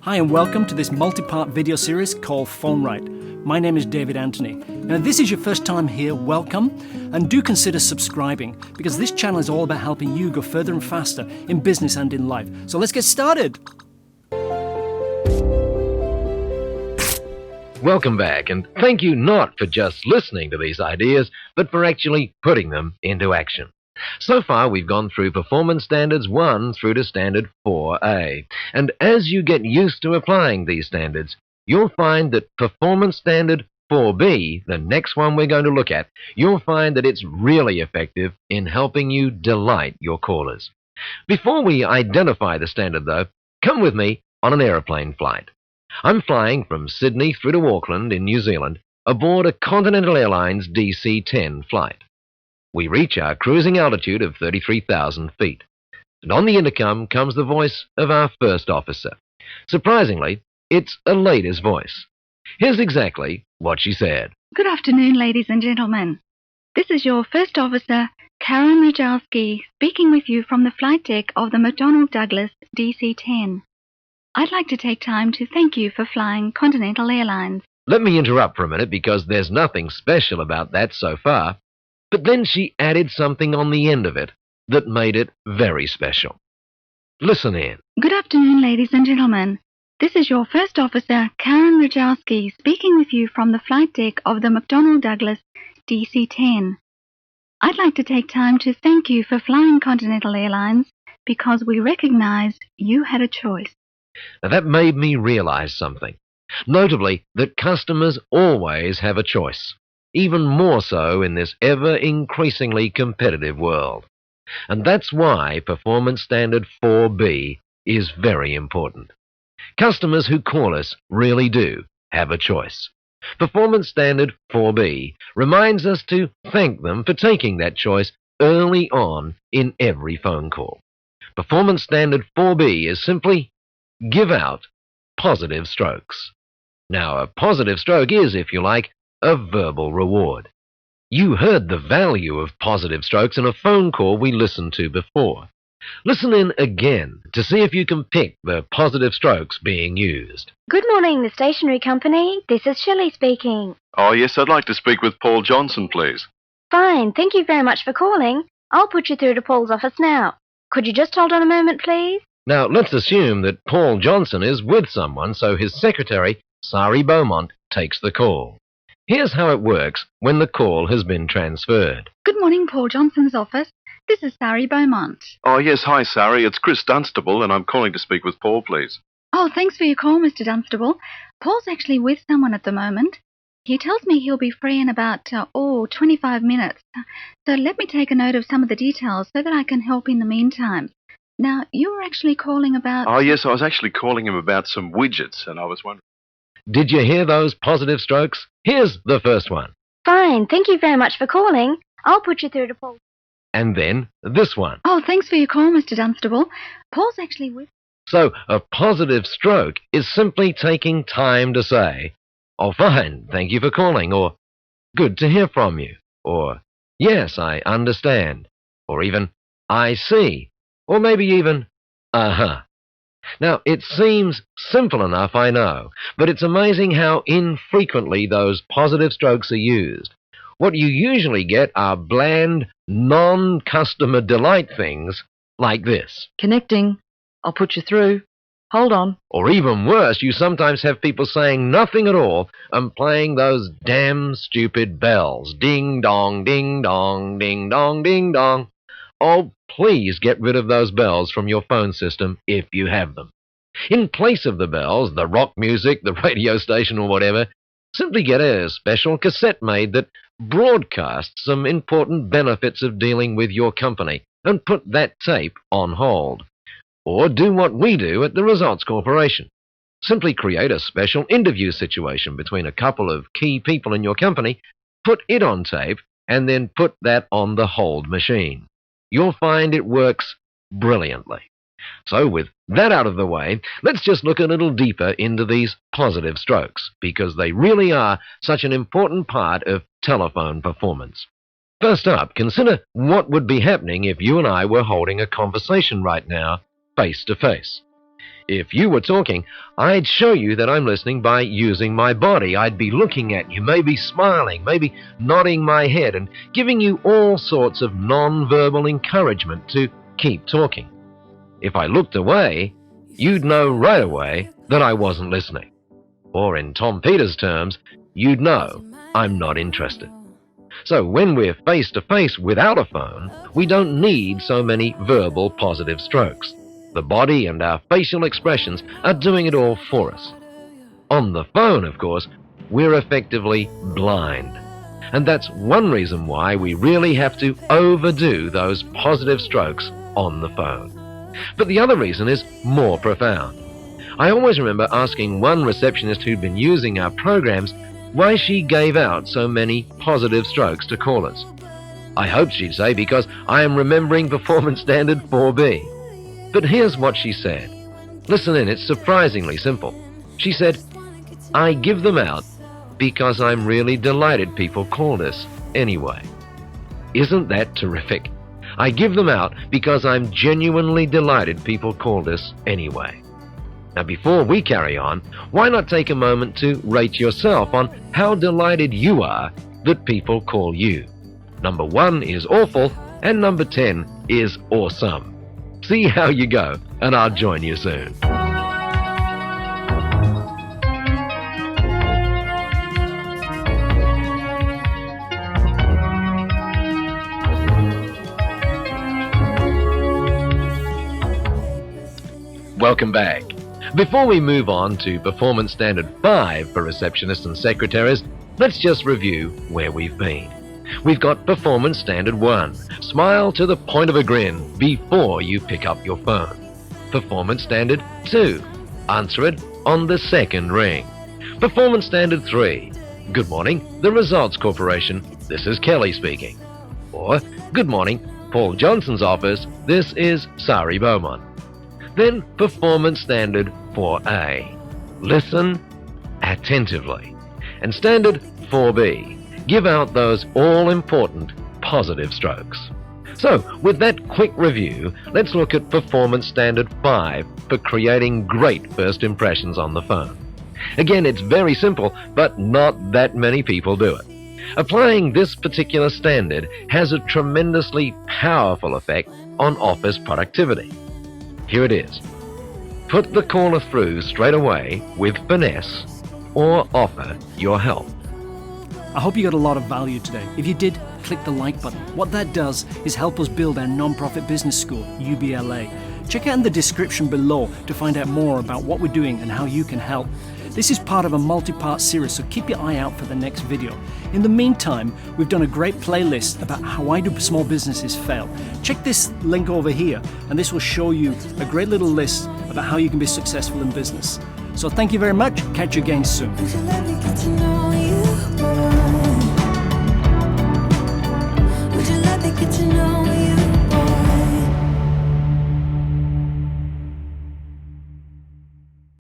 Hi and welcome to this multi-part video series called Phone Right. My name is David Anthony. Now, if this is your first time here, welcome, and do consider subscribing because this channel is all about helping you go further and faster in business and in life. So let's get started. Welcome back, and thank you not for just listening to these ideas, but for actually putting them into action. So far, we've gone through Performance Standards 1 through to Standard 4A. And as you get used to applying these standards, you'll find that Performance Standard 4B, the next one we're going to look at, you'll find that it's really effective in helping you delight your callers. Before we identify the standard, though, come with me on an aeroplane flight. I'm flying from Sydney through to Auckland in New Zealand aboard a Continental Airlines DC-10 flight. We reach our cruising altitude of 33,000 feet, and on the intercom comes the voice of our first officer. Surprisingly, it's a lady's voice. Here's exactly what she said. Good afternoon, ladies and gentlemen. This is your first officer, Karen Rajowski, speaking with you from the flight deck of the McDonnell Douglas DC-10. I'd like to take time to thank you for flying Continental Airlines. Let me interrupt for a minute because there's nothing special about that so far. But then she added something on the end of it that made it very special. Listen in. Good afternoon, ladies and gentlemen. This is your first officer, Karen Rajowski, speaking with you from the flight deck of the McDonnell Douglas DC-10. I'd like to take time to thank you for flying Continental Airlines because we recognized you had a choice. Now that made me realize something. Notably, that customers always have a choice. Even more so in this ever-increasingly competitive world. And that's why Performance Standard 4B is very important. Customers who call us really do have a choice. Performance Standard 4B reminds us to thank them for taking that choice early on in every phone call. Performance Standard 4B is simply give out positive strokes. Now, a positive stroke is, if you like, a verbal reward. You heard the value of positive strokes in a phone call we listened to before. Listen in again to see if you can pick the positive strokes being used. Good morning, the stationery company. This is Shirley speaking. Oh, yes, I'd like to speak with Paul Johnson, please. Fine, thank you very much for calling. I'll put you through to Paul's office now. Could you just hold on a moment, please? Now, let's assume that Paul Johnson is with someone, so his secretary, Sari Beaumont, takes the call. Here's how it works when the call has been transferred. Good morning, Paul Johnson's office. This is Sari Beaumont. Oh, yes, hi, Sari. It's Chris Dunstable, and I'm calling to speak with Paul, please. Oh, thanks for your call, Mr. Dunstable. Paul's actually with someone at the moment. He tells me he'll be free in about, 25 minutes. So let me take a note of some of the details so that I can help in the meantime. Now, you were actually calling about... Oh, yes, I was actually calling him about some widgets, and I was wondering... Did you hear those positive strokes? Here's the first one. Fine, thank you very much for calling. I'll put you through to Paul. And then this one. Oh, thanks for your call, Mr. Dunstable. Paul's actually with... So a positive stroke is simply taking time to say, oh, fine, thank you for calling, or good to hear from you, or yes, I understand, or even I see, or maybe even uh-huh. Now, it seems simple enough, I know, but it's amazing how infrequently those positive strokes are used. What you usually get are bland, non-customer delight things like this. Connecting. I'll put you through. Hold on. Or even worse, you sometimes have people saying nothing at all and playing those damn stupid bells. Ding dong, ding dong, ding dong, ding dong. Oh, please get rid of those bells from your phone system if you have them. In place of the bells, the rock music, the radio station or whatever, simply get a special cassette made that broadcasts some important benefits of dealing with your company and put that tape on hold. Or do what we do at the Results Corporation. Simply create a special interview situation between a couple of key people in your company, put it on tape, and then put that on the hold machine. You'll find it works brilliantly. So with that out of the way, let's just look a little deeper into these positive strokes, because they really are such an important part of telephone performance. First up, consider what would be happening if you and I were holding a conversation right now, face to face. If you were talking, I'd show you that I'm listening by using my body. I'd be looking at you, maybe smiling, maybe nodding my head and giving you all sorts of non-verbal encouragement to keep talking. If I looked away, you'd know right away that I wasn't listening. Or in Tom Peters' terms, you'd know I'm not interested. So when we're face to face without a phone, we don't need so many verbal positive strokes. The body and our facial expressions are doing it all for us. On the phone, of course, we're effectively blind. And that's one reason why we really have to overdo those positive strokes on the phone. But the other reason is more profound. I always remember asking one receptionist who'd been using our programs why she gave out so many positive strokes to callers. I hoped she'd say because I am remembering Performance Standard 4B. But here's what she said. Listen in, it's surprisingly simple. She said, I give them out because I'm really delighted people called us anyway. Isn't that terrific? I give them out because I'm genuinely delighted people called us anyway. Now, before we carry on, why not take a moment to rate yourself on how delighted you are that people call you? Number 1 is awful, and number 10 is awesome. See how you go, and I'll join you soon. Welcome back. Before we move on to Performance Standard 5 for receptionists and secretaries, let's just review where we've been. We've got Performance Standard 1. Smile to the point of a grin before you pick up your phone. Performance Standard 2. Answer it on the second ring. Performance Standard 3. Good morning, the Results Corporation. This is Kelly speaking. Or, good morning, Paul Johnson's office. This is Sari Beaumont. Then Performance Standard 4A. Listen attentively. And Standard 4B. Give out those all-important positive strokes. So, with that quick review, let's look at Performance Standard 5 for creating great first impressions on the phone. Again, it's very simple, but not that many people do it. Applying this particular standard has a tremendously powerful effect on office productivity. Here it is. Put the caller through straight away with finesse or offer your help. I hope you got a lot of value today. If you did, click the like button. What that does is help us build our non-profit business school, UBLA. Check out in the description below to find out more about what we're doing and how you can help. This is part of a multi-part series, so keep your eye out for the next video. In the meantime, we've done a great playlist about why do small businesses fail. Check this link over here, and this will show you a great little list about how you can be successful in business. So thank you very much. Catch you again soon.